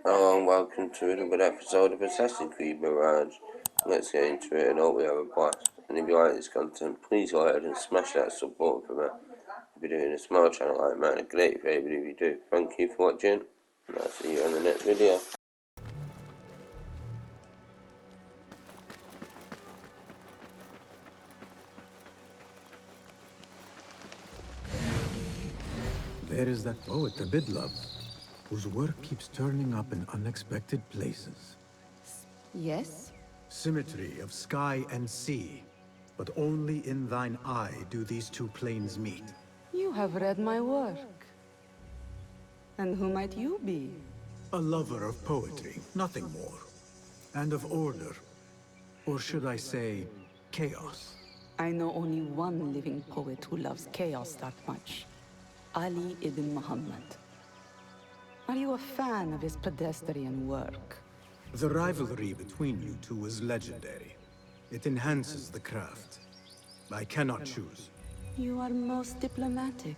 Hello and welcome to another episode of Assassin's Creed Mirage. Let's get into it and hope we have a blast. And if you like this content, please go ahead and smash that sub button for me. If you're doing a small channel like mine, a great favour if you do. Thank you for watching, and I'll see you on the next video. There is that poet the bid loves, whose work keeps turning up in unexpected places. Yes? Symmetry of sky and sea, but only in thine eye do these two planes meet. You have read my work. And who might you be? A lover of poetry, nothing more. And of order. Or should I say, chaos. I know only one living poet who loves chaos that much. Ali ibn Muhammad. Are you a fan of his pedestrian work? The rivalry between you two is legendary. It enhances the craft. I cannot choose. You are most diplomatic.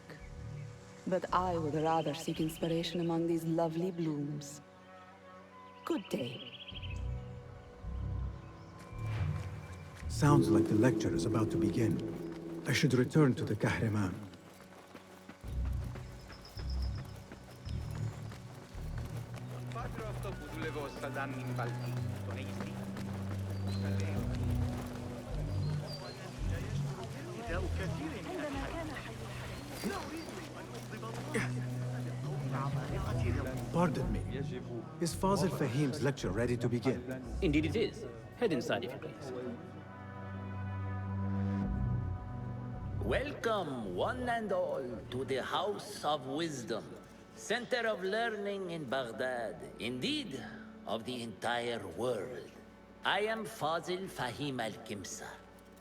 But I would rather seek inspiration among these lovely blooms. Good day. Sounds like the lecture is about to begin. I should return to the Kahraman. Pardon me. Is Fazil Fahim's lecture ready to begin? Indeed it is. Head inside if you please. Welcome, one and all, to the House of Wisdom, center of learning in Baghdad, indeed, of the entire world. I am Fazil Fahim al-Kimsa,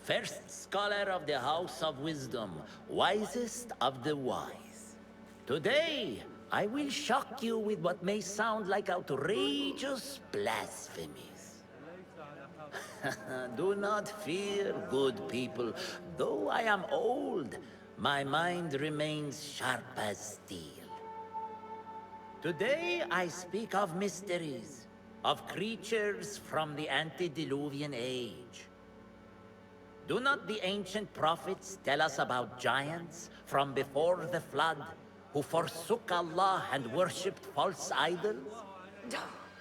first scholar of the House of Wisdom, wisest of the wise. Today, I will shock you with what may sound like outrageous blasphemies. Do not fear, good people. Though I am old, my mind remains sharp as steel. Today I speak of mysteries, of creatures from the antediluvian age. Do not the ancient prophets tell us about giants from before the flood who forsook Allah and worshipped false idols?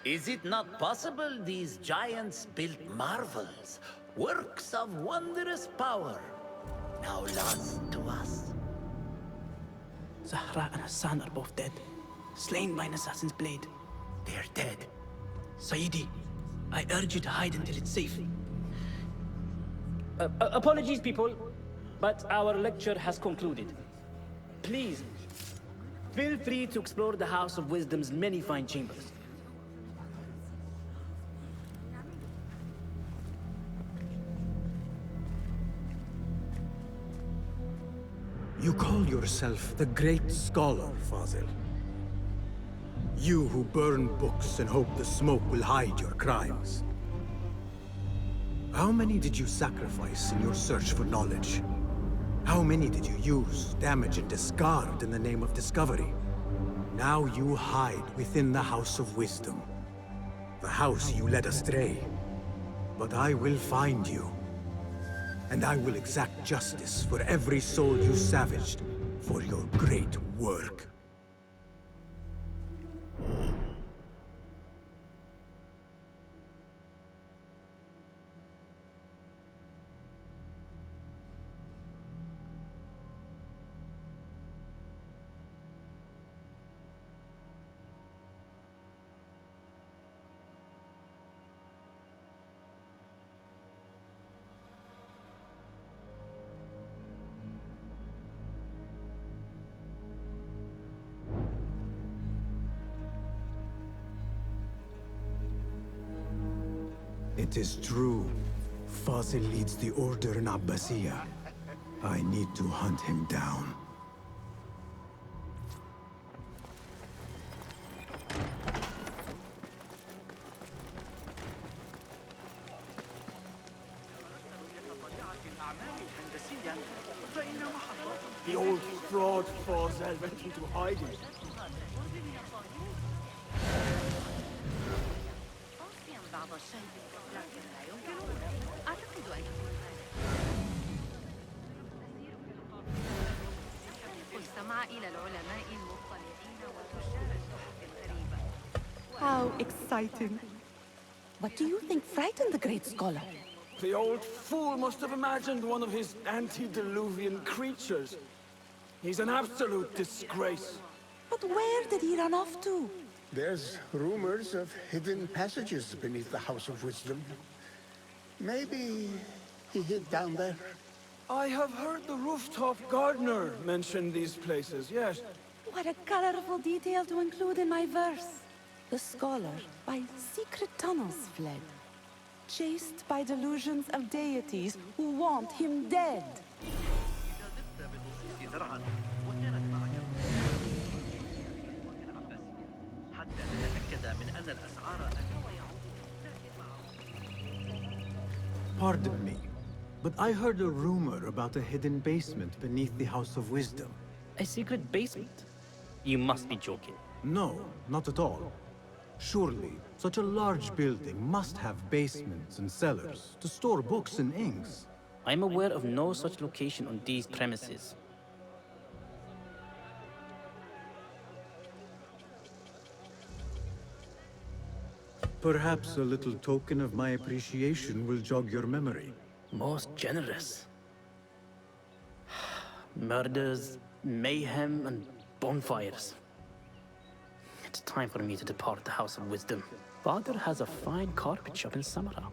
Is it not possible these giants built marvels, works of wondrous power, now lost to us? Zahra and Hassan are both dead, slain by an assassin's blade. They're dead. Sayyidi, I urge you to hide until it's safe. Apologies, people, but our lecture has concluded. Please, feel free to explore the House of Wisdom's many fine chambers. You call yourself the great scholar, Fazil. You who burn books and hope the smoke will hide your crimes. How many did you sacrifice in your search for knowledge? How many did you use, damage, and discard in the name of discovery? Now you hide within the House of Wisdom. The house you led astray. But I will find you. And I will exact justice for every soul you savaged for your great work. It is true. Fazil leads the order in Abbasiyah. I need to hunt him down. The old fraud Fazil went into hiding. لكن لا ينكرون. أعتقد أن استمع إلى العلماء المطلعين وتجار الصحف الغريبة. How exciting. What do you think frightened the great scholar? The old fool must have imagined one of his antediluvian creatures. He's an absolute disgrace. But where did he run off to? There's rumors of hidden passages beneath the House of Wisdom. Maybe he hid down there. I have heard the rooftop gardener mention these places, yes. What a colorful detail to include in my verse. The scholar by secret tunnels fled, chased by delusions of deities who want him dead. Pardon me, but I heard a rumor about a hidden basement beneath the House of Wisdom. A secret basement? You must be joking. No, not at all. Surely, such a large building must have basements and cellars to store books and inks. I'm aware of no such location on these premises. Perhaps a little token of my appreciation will jog your memory. Most generous. Murders, mayhem, and bonfires. It's time for me to depart the House of Wisdom. Father has a fine carpet shop in Samara.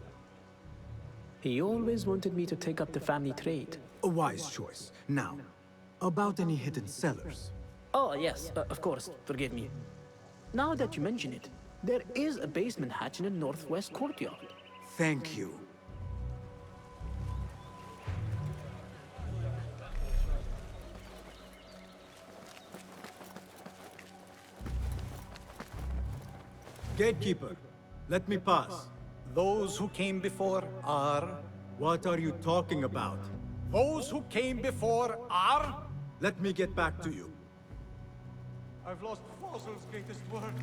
He always wanted me to take up the family trade. A wise choice. Now, about any hidden cellars. Oh, yes, of course, forgive me. Now that you mention it, there is a basement hatch in the northwest courtyard. Thank you. Gatekeeper, let me pass. Those who came before are... What are you talking about? Those who came before are... Let me get back to you. I've lost Fossil's greatest work.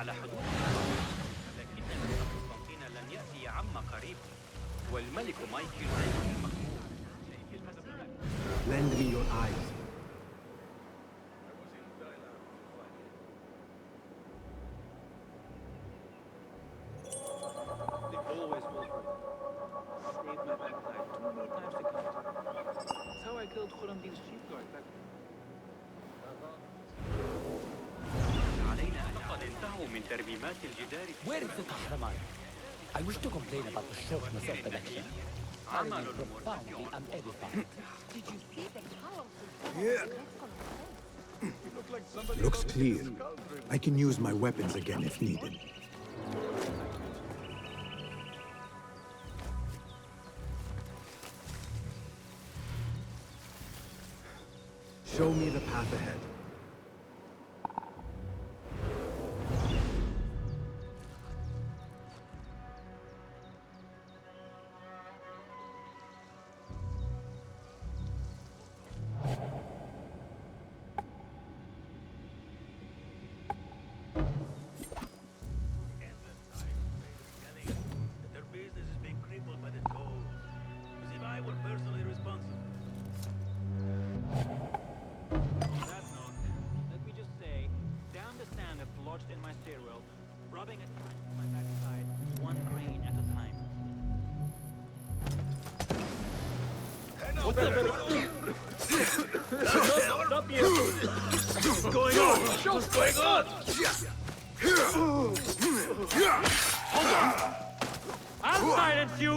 على حدود لكن قسطنطين لن يأتي عما قريب والملك مايكل Lend me your eyes. They always fall for it. Saved my backside too many times to count. That's how I killed Khurramdin's chief guard back then. Where is the Kahraman? I wish to complain about the short Masar election. I remain profoundly unedified. Did you see the house? Looks clear. I can use my weapons again if needed. Show me the path ahead. in my stairwell, rubbing at my backside, one grain at a time. What the hell? Stop you! What's going on? What's going on? Hold on! I'll silence you!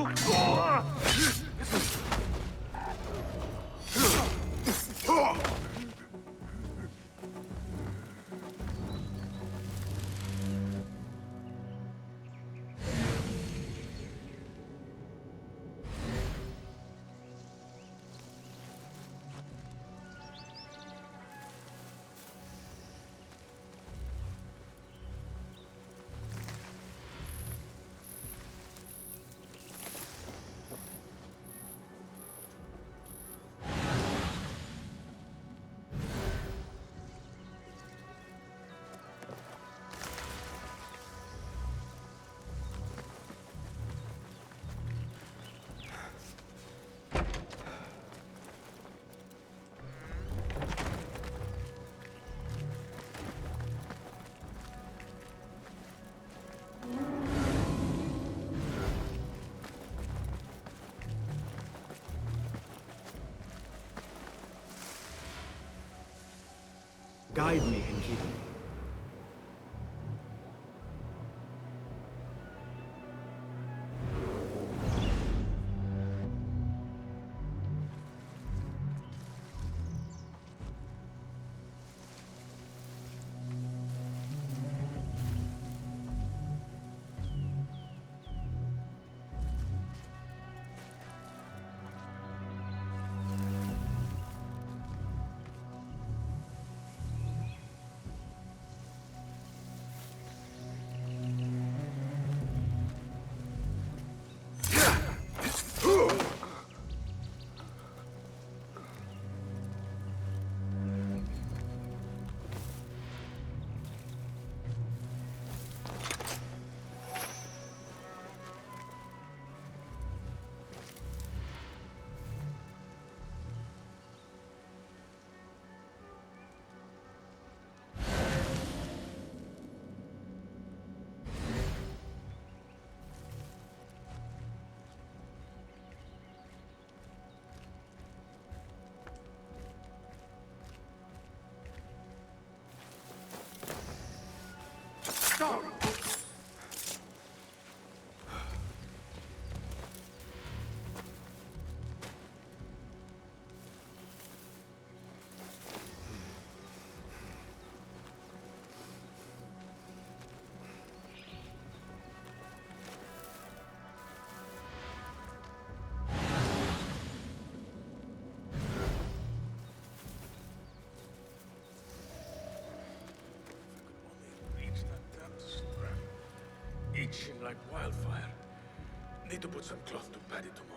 Guide me in keeping. Itching like wildfire. Need to put some cloth to Paddy tomorrow.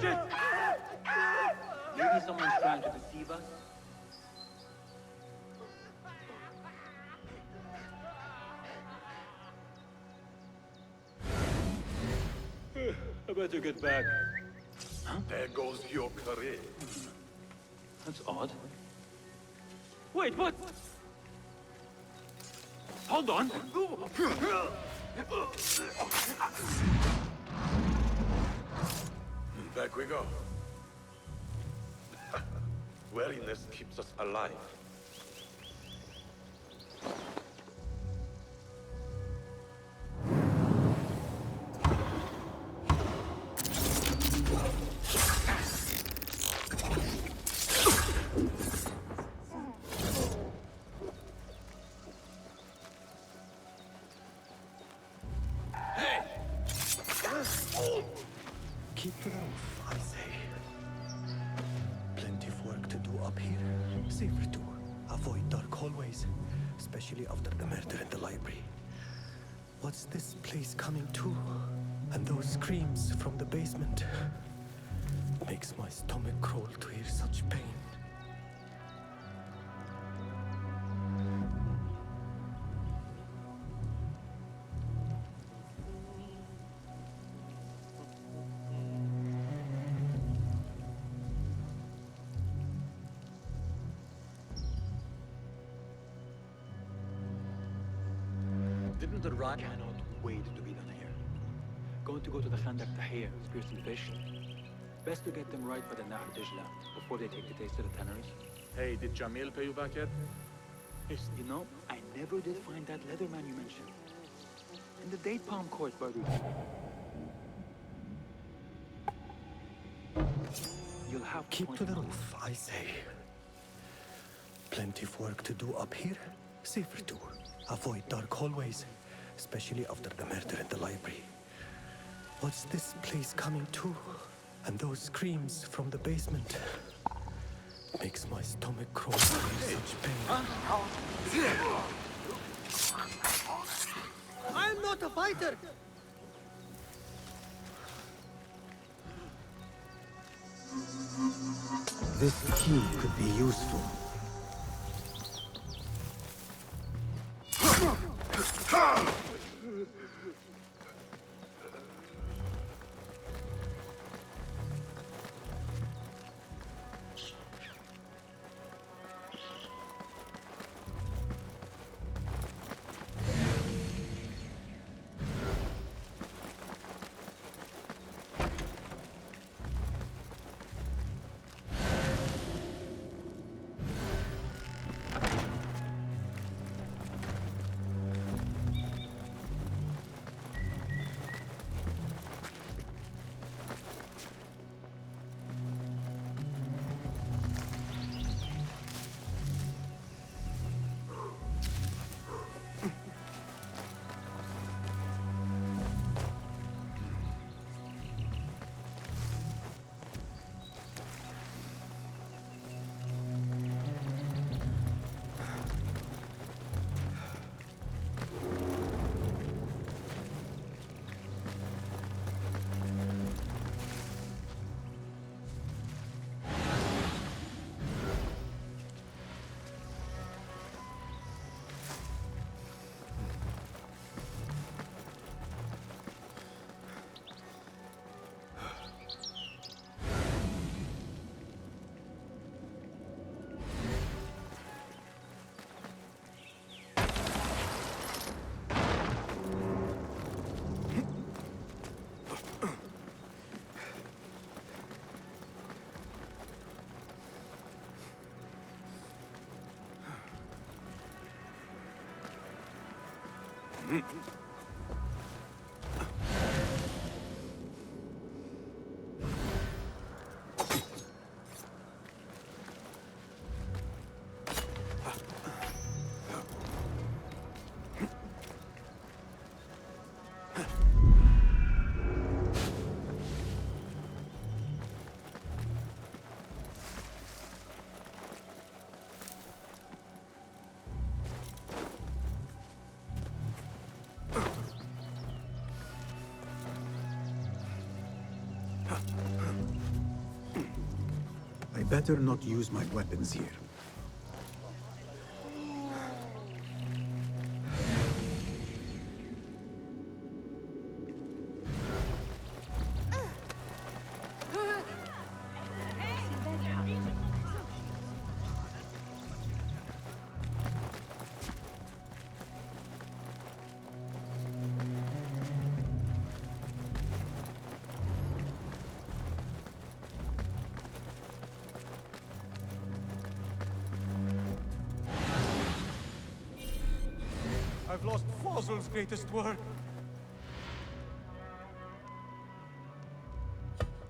Shit! Maybe someone's trying to deceive us? I better get back. Huh? There goes your career. That's odd. Wait, what? Hold on. Back we go. Wariness keeps us alive. Keep it off, I say. Plenty of work to do up here. Safer too. Avoid dark hallways, especially after the murder in the library. What's this place coming to? And those screams from the basement. Makes my stomach crawl to hear such pain. Didn't the Raj cannot wait to be done here? Going to go to the Khandak Tahir, spear some fish. Best to get them right for the Nahr Dijla before they take the taste of the tanneries. Hey, did Jamil pay you back yet? You know, I never did find that leather man you mentioned. In the date palm court, Baruch. You'll have Keep point to the them out. roof, I say. Plenty of work to do up here. Safer too. Avoid dark hallways, especially after the murder in the library. What's this place coming to? And those screams from the basement. Makes my stomach crawl with such pain. I'm not a fighter! This key could be useful. I better not use my weapons here. I've lost Fossil's greatest work.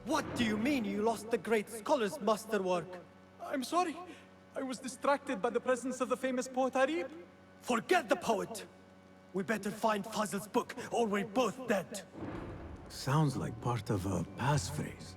What do you mean you lost the great scholar's masterwork? I'm sorry. I was distracted by the presence of the famous poet Arib. Forget the poet! We better find Fazl's book, or we're both dead. Sounds like part of a passphrase.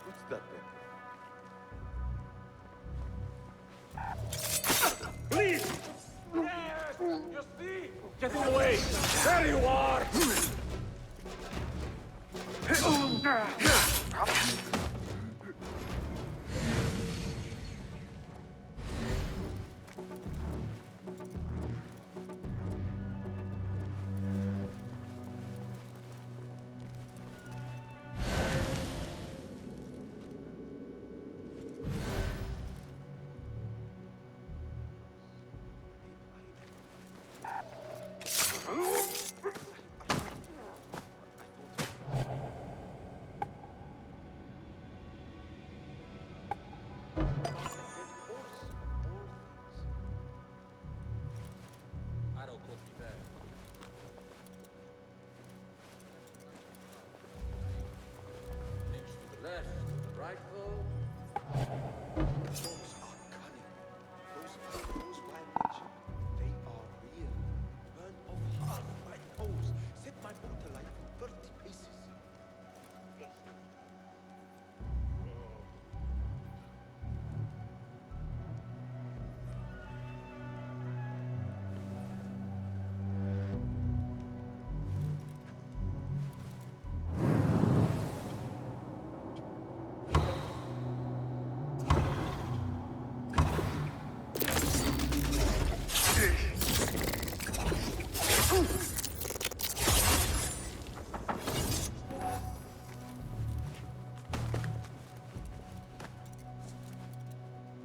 What's that then? Please! Yes! You see? Getting away! There you are!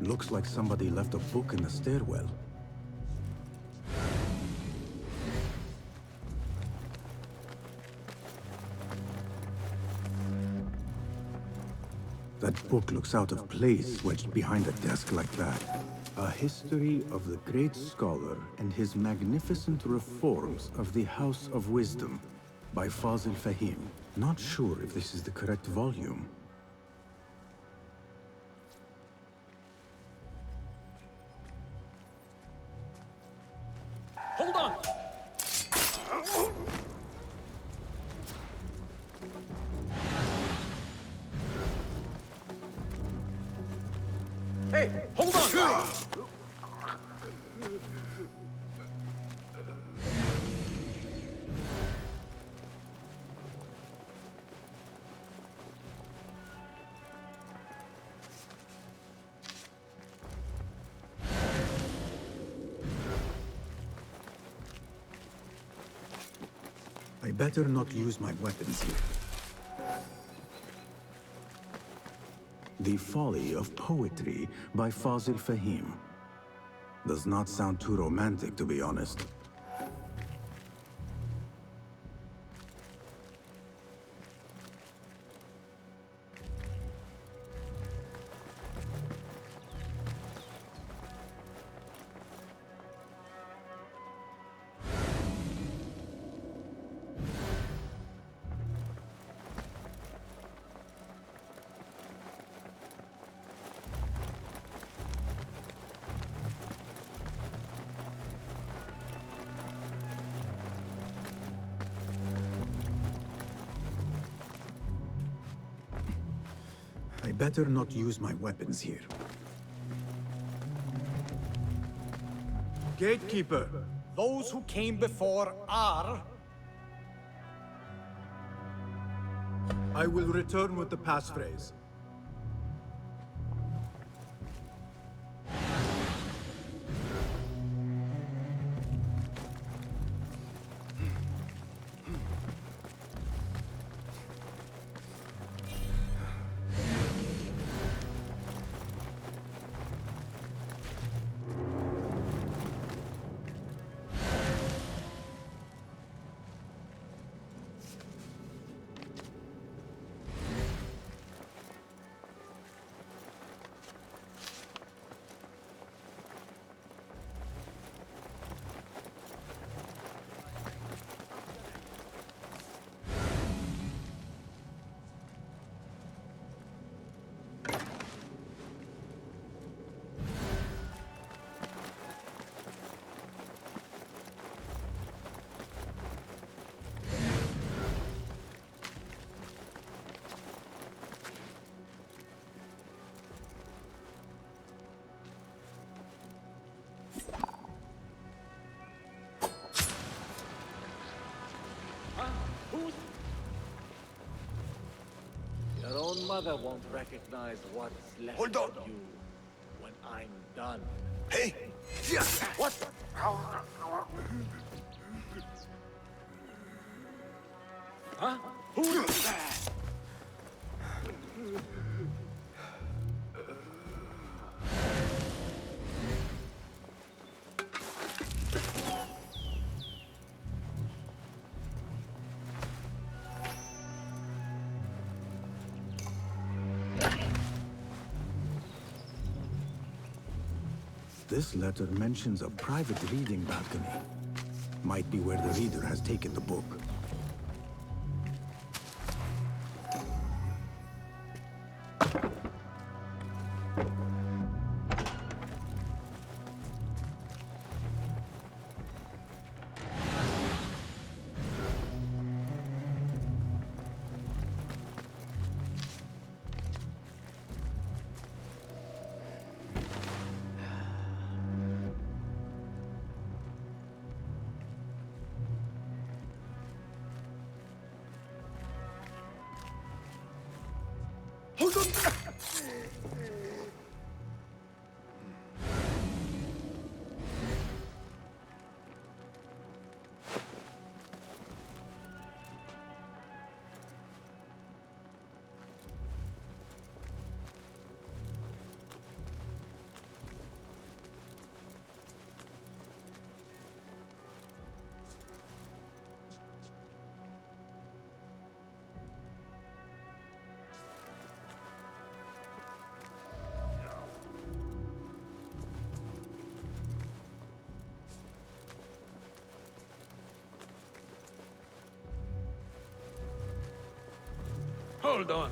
Looks like somebody left a book in the stairwell. That book looks out of place wedged behind a desk like that. A history of the great scholar and his magnificent reforms of the House of Wisdom by Fazil Fahim. Not sure if this is the correct volume. Hold on! Hey, hold on! I better not use my weapons here. The Folly of Poetry by Fazil Fahim. Does not sound too romantic, to be honest. I better not use my weapons here. Gatekeeper, those who came before are... I will return with the passphrase. Your own mother won't recognize what's left of you when I'm done. Hey! What? Huh? Who's that? This letter mentions a private reading balcony. Might be where the reader has taken the book. Hold on! Hold on.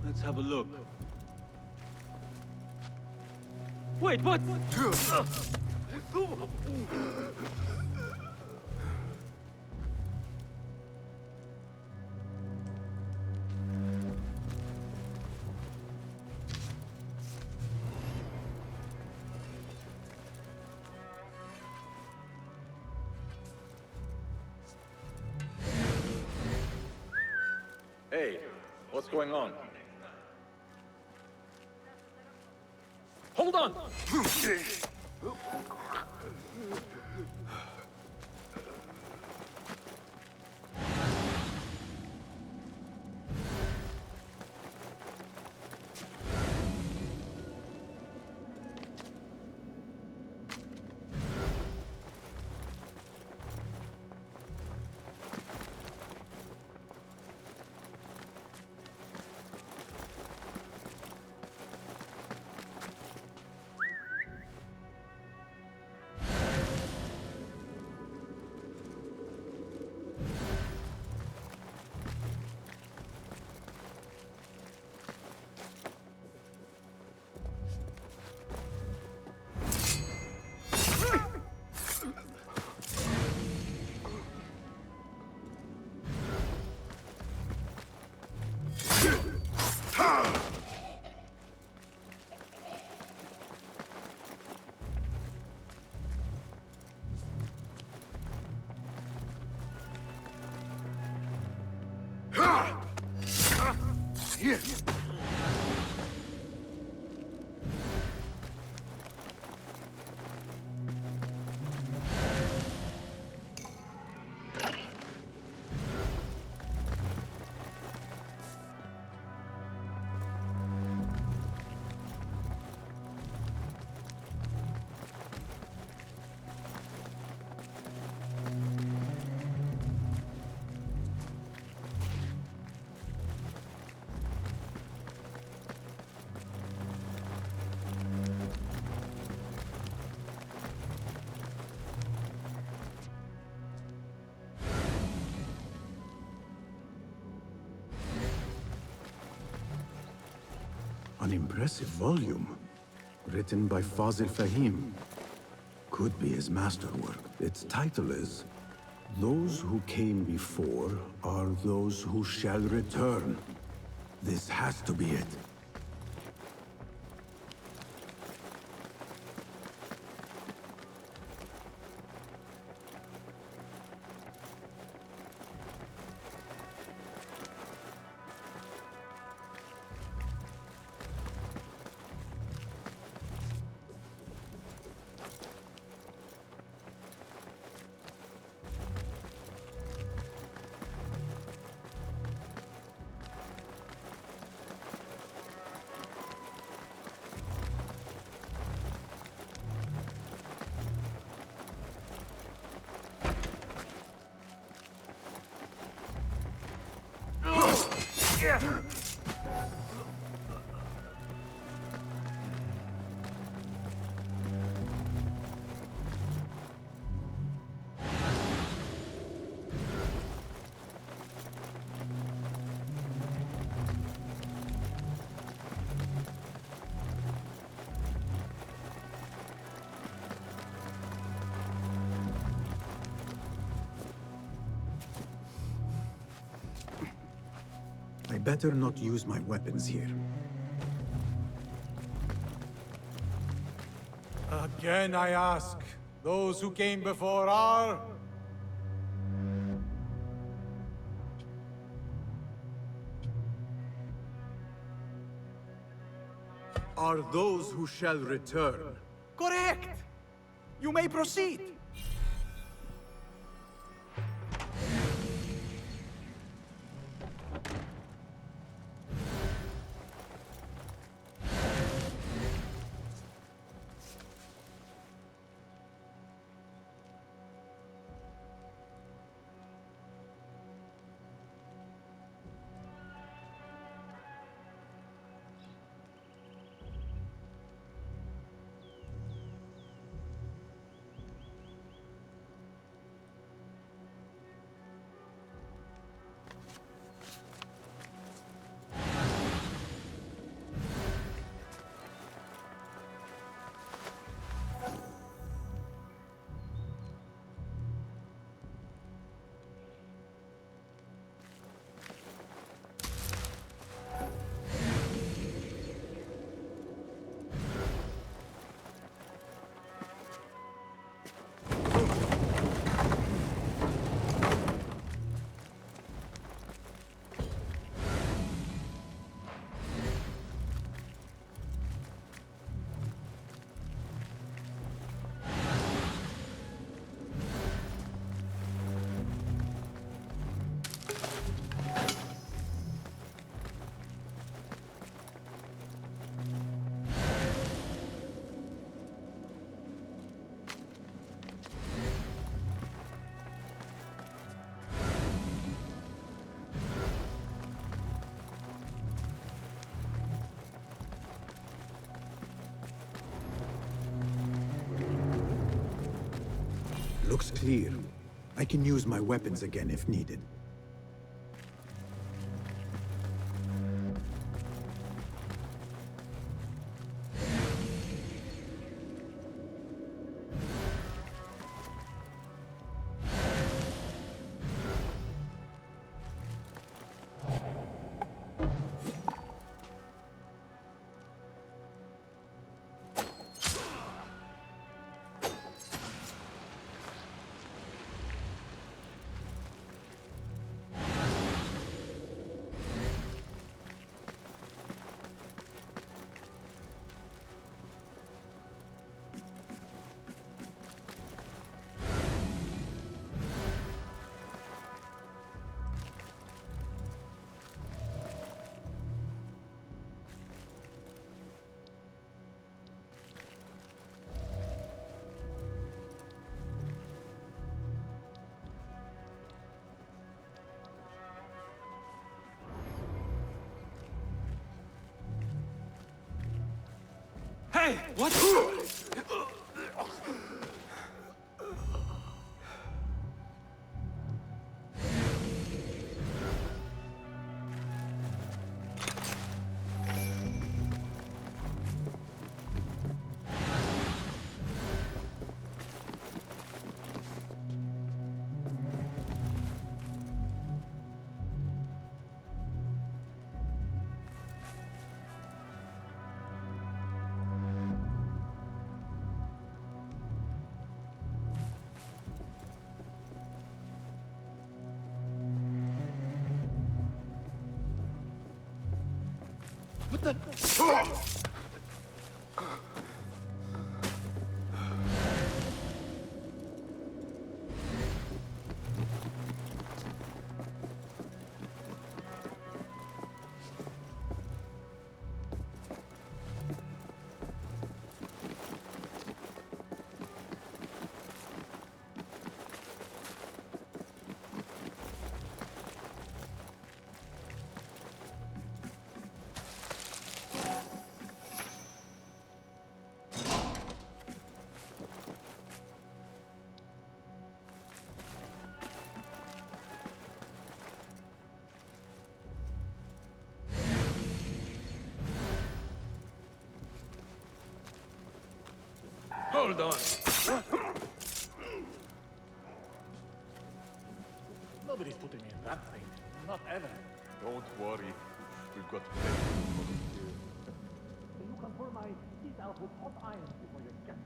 Let's have a look. Wait, what? Hey, what's going on? Hold on! An impressive volume, written by Fazil Fahim. Could be his masterwork. Its title is, "Those who came before are those who shall return." This has to be it. I better not use my weapons here. Again I ask, those who came before are... are those who shall return. Correct! You may proceed! Looks clear. I can use my weapons again if needed. Hey! What? What the? Hold on. Nobody's putting me in that thing. Not ever. Don't worry. We've got plenty of volunteers. You can pull my teeth out with hot irons before you get me.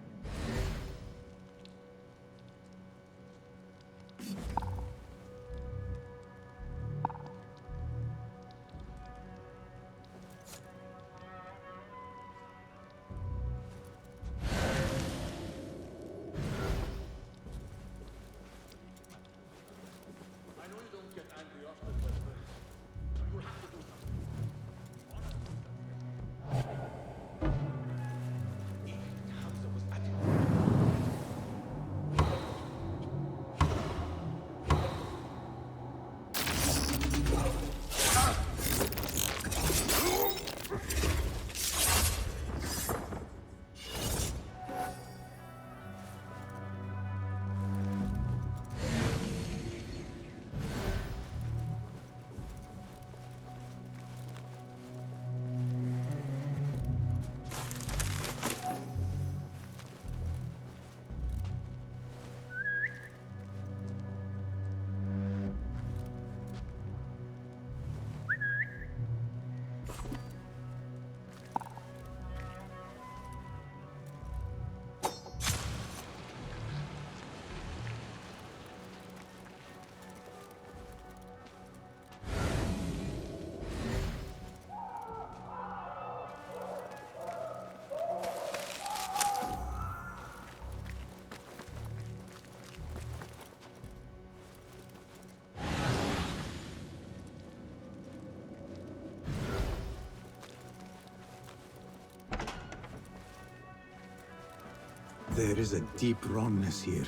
There is a deep wrongness here.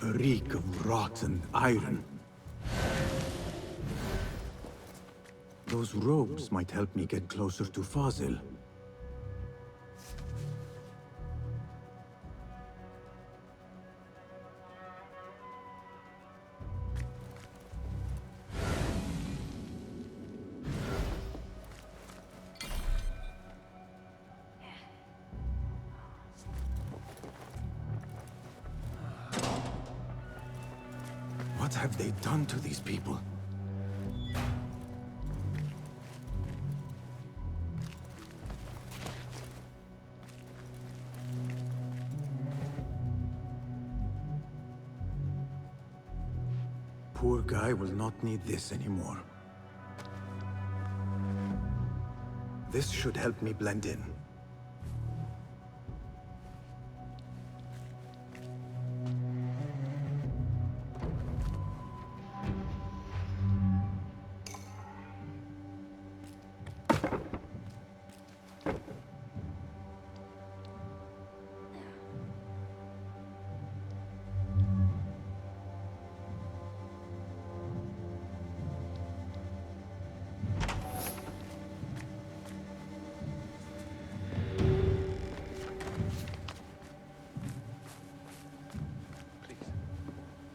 A reek of rot and iron. Those robes might help me get closer to Fazil. What have they done to these people? Poor guy will not need this anymore. This should help me blend in.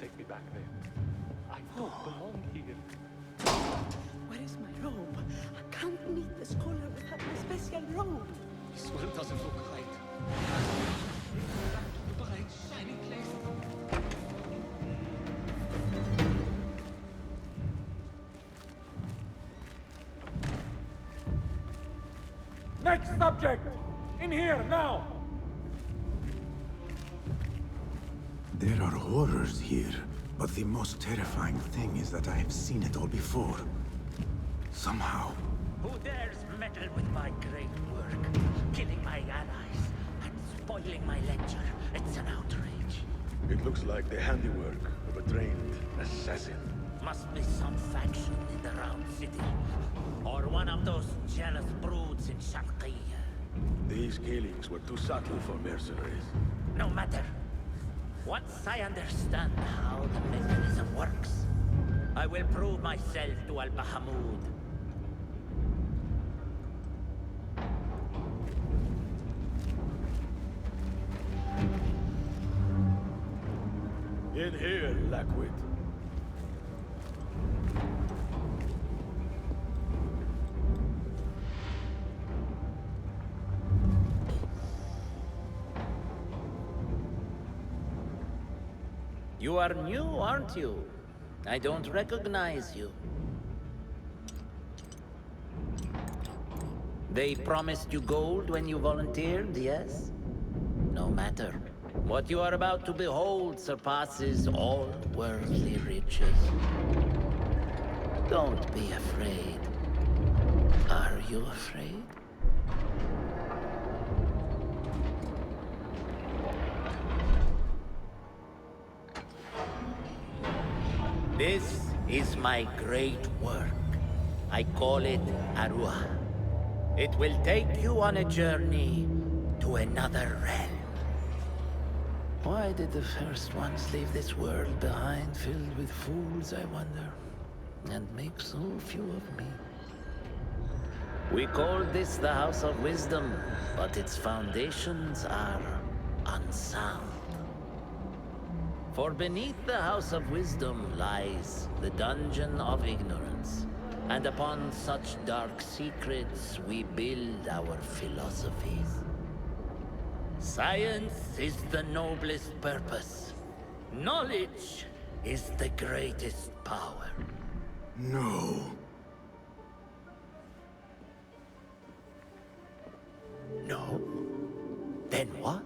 Take me back there. I don't belong here. Where is my robe? I can't meet the scholar without my special robe. This world doesn't look right. The bright, shining place. Next subject! In here, now! There are horrors here, but the most terrifying thing is that I have seen it all before. Somehow. Who dares meddle with my great work? Killing my allies and spoiling my lecture. It's an outrage. It looks like the handiwork of a trained assassin. Must be some faction in the Round City. Or one of those jealous broods in Sharqiyya. These killings were too subtle for mercenaries. No matter. Once I understand how the mechanism works, I will prove myself to Al-Bahamud. In here, Lackwit. You are new, aren't you? I don't recognize you. They promised you gold when you volunteered, yes? No matter. What you are about to behold surpasses all worldly riches. Don't be afraid. Are you afraid? This is my great work. I call it Arua. It will take you on a journey to another realm. Why did the first ones leave this world behind, filled with fools, I wonder, and make so few of me? We call this the House of Wisdom, but its foundations are unsound. For beneath the House of Wisdom lies the Dungeon of Ignorance, and upon such dark secrets we build our philosophies. Science is the noblest purpose. Knowledge is the greatest power. No. No? Then what?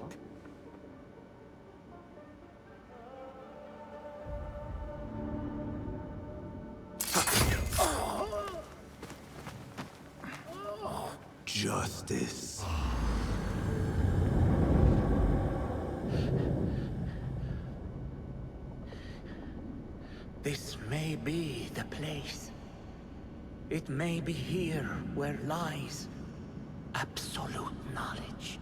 Justice. This may be the place. It may be here where lies absolute knowledge.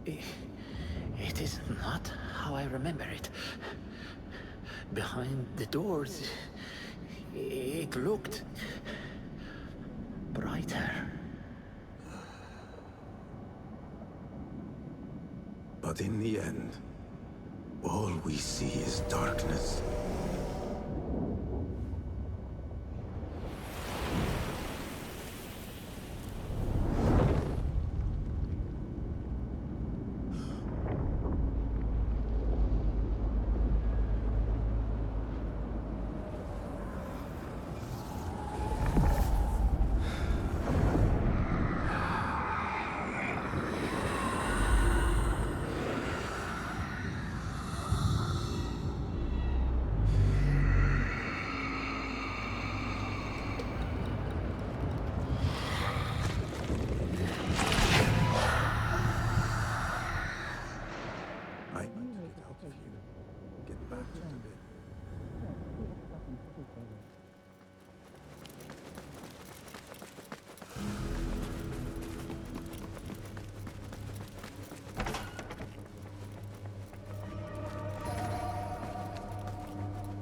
It is not how I remember it. Behind the doors, it looked brighter. But in the end, all we see is darkness.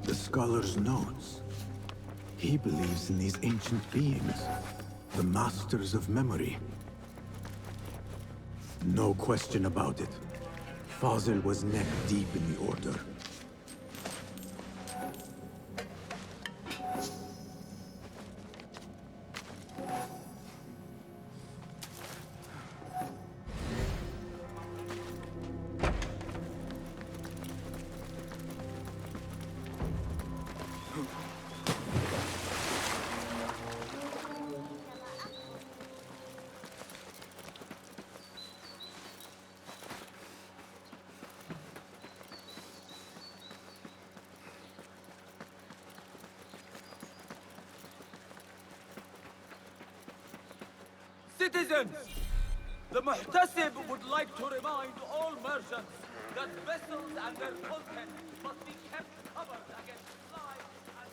The scholar's notes. He believes in these ancient beings, the masters of memory. No question about it. Fazil was neck deep in the Order. Citizens! The Muhtasib would like to remind all merchants that vessels and their contents must be kept covered against flies and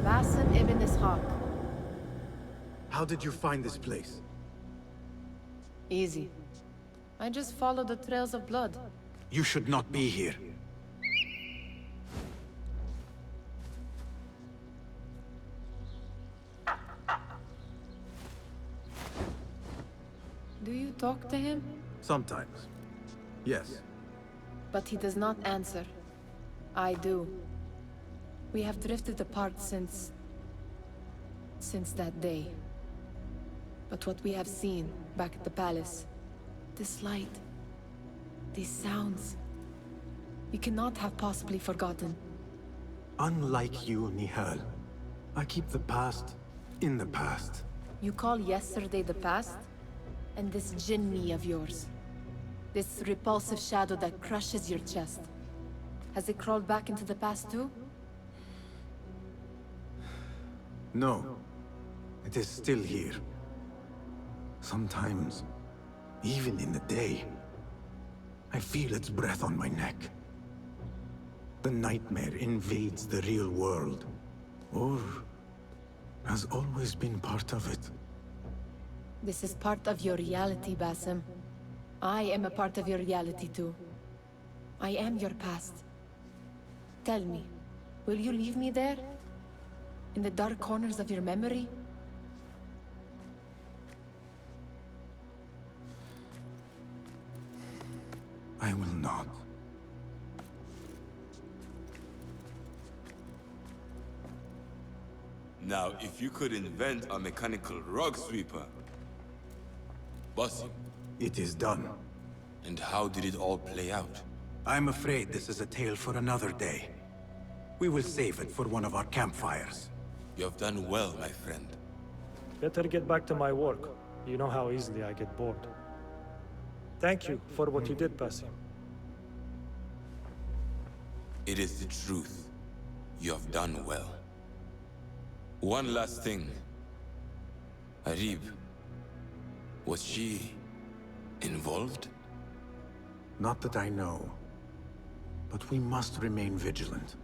Basim ibn Ishaq. How did you find this place? Easy. I just followed the trails of blood. You should not be here. Do you talk to him? Sometimes. Yes. But he does not answer. I do. We have drifted apart since that day. But what we have seen back at the palace, this light, these sounds, we cannot have possibly forgotten. Unlike you, Nihal, I keep the past in the past. You call yesterday the past? And this jinni of yours, this repulsive shadow that crushes your chest, has it crawled back into the past too? No. It is still here. Sometimes, even in the day, I feel its breath on my neck. The nightmare invades the real world, or has always been part of it. This is part of your reality, Basim. I am a part of your reality too. I am your past. Tell me, will you leave me there? In the dark corners of your memory? I will not. Now, if you could invent a mechanical rug sweeper... Basim. It is done. And how did it all play out? I'm afraid this is a tale for another day. We will save it for one of our campfires. You have done well, my friend. Better get back to my work. You know how easily I get bored. Thank you for what you did, Basim. It is the truth. You have done well. One last thing. Arib, was she involved? Not that I know. But we must remain vigilant.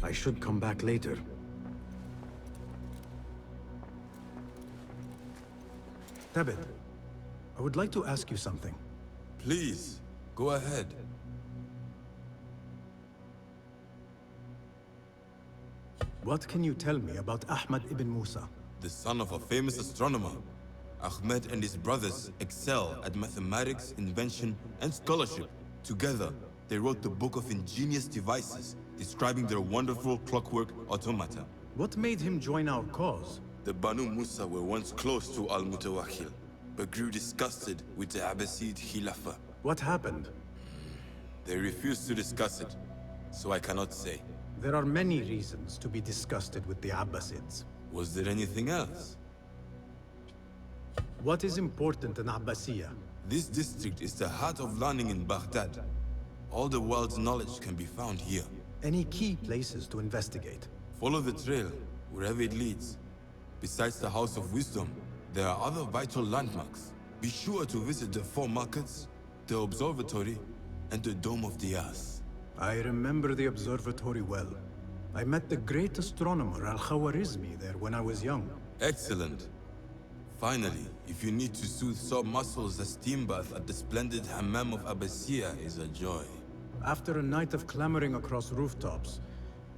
I should come back later. Tebet, I would like to ask you something. Please, go ahead. What can you tell me about Ahmad ibn Musa? The son of a famous astronomer. Ahmed and his brothers excel at mathematics, invention, and scholarship. Together, they wrote the book of ingenious devices describing their wonderful clockwork automata. What made him join our cause? The Banu Musa were once close to Al-Mutawakkil, but grew disgusted with the Abbasid Khilafah. What happened? They refused to discuss it, so I cannot say. There are many reasons to be disgusted with the Abbasids. Was there anything else? What is important in Abbasiyya? This district is the heart of learning in Baghdad. All the world's knowledge can be found here. Any key places to investigate? Follow the trail, wherever it leads. Besides the House of Wisdom, there are other vital landmarks. Be sure to visit the 4 markets, the observatory, and the Dome of the Ass. I remember the observatory well. I met the great astronomer Al-Khawarizmi there when I was young. Excellent. Finally, if you need to soothe sore muscles, a steam bath at the splendid Hammam of Abbasiyya is a joy. After a night of clambering across rooftops,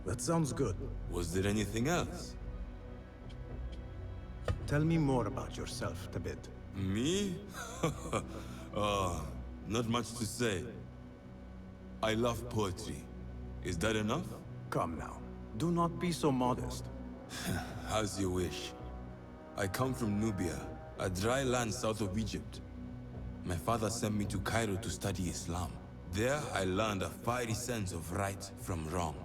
that sounds good. Was there anything else? Tell me more about yourself, Tabid. Me? Not much to say. I love poetry. Is that enough? Come now. Do not be so modest. As you wish. I come from Nubia, a dry land south of Egypt. My father sent me to Cairo to study Islam. There I learned a fiery sense of right from wrong.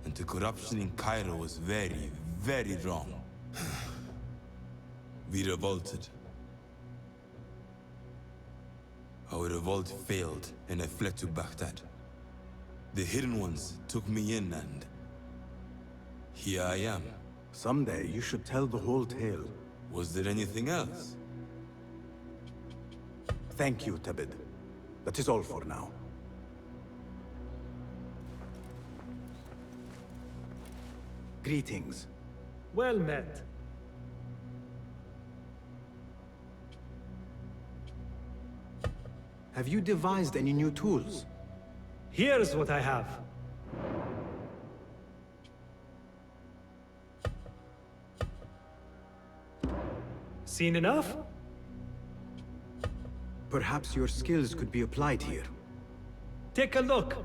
And the corruption in Cairo was very, very wrong. We revolted. Our revolt failed, and I fled to Baghdad. The Hidden Ones took me in, and here I am. Someday you should tell the whole tale. Was there anything else? Thank you, Tabid. That is all for now. Greetings. Well met. Have you devised any new tools? Here's what I have. Seen enough? Perhaps your skills could be applied here. Take a look.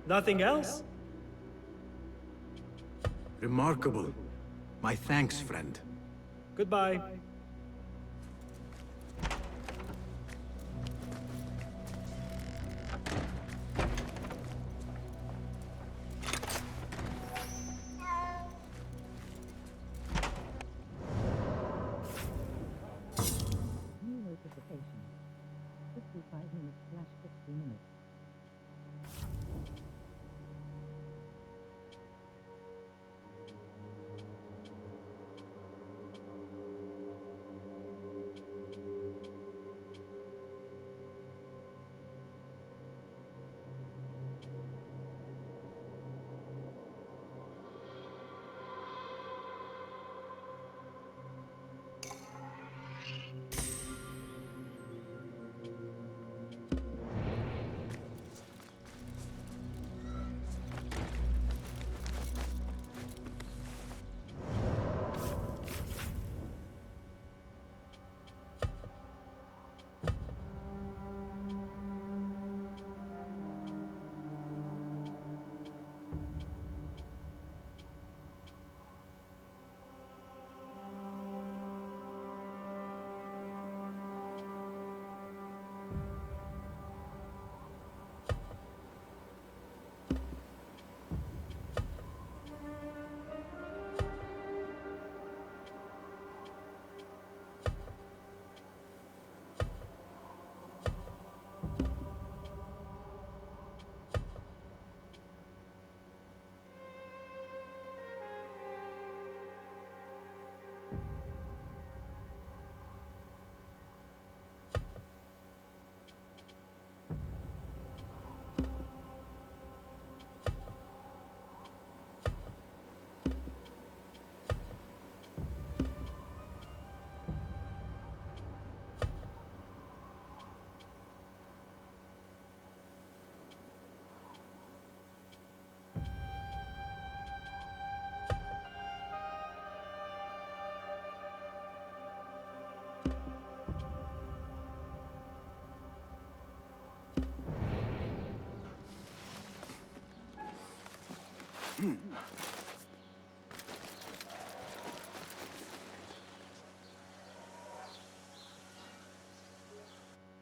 Nothing else? Remarkable. My thanks, friend. Goodbye. New notification. 55 minutes slash 50 minutes.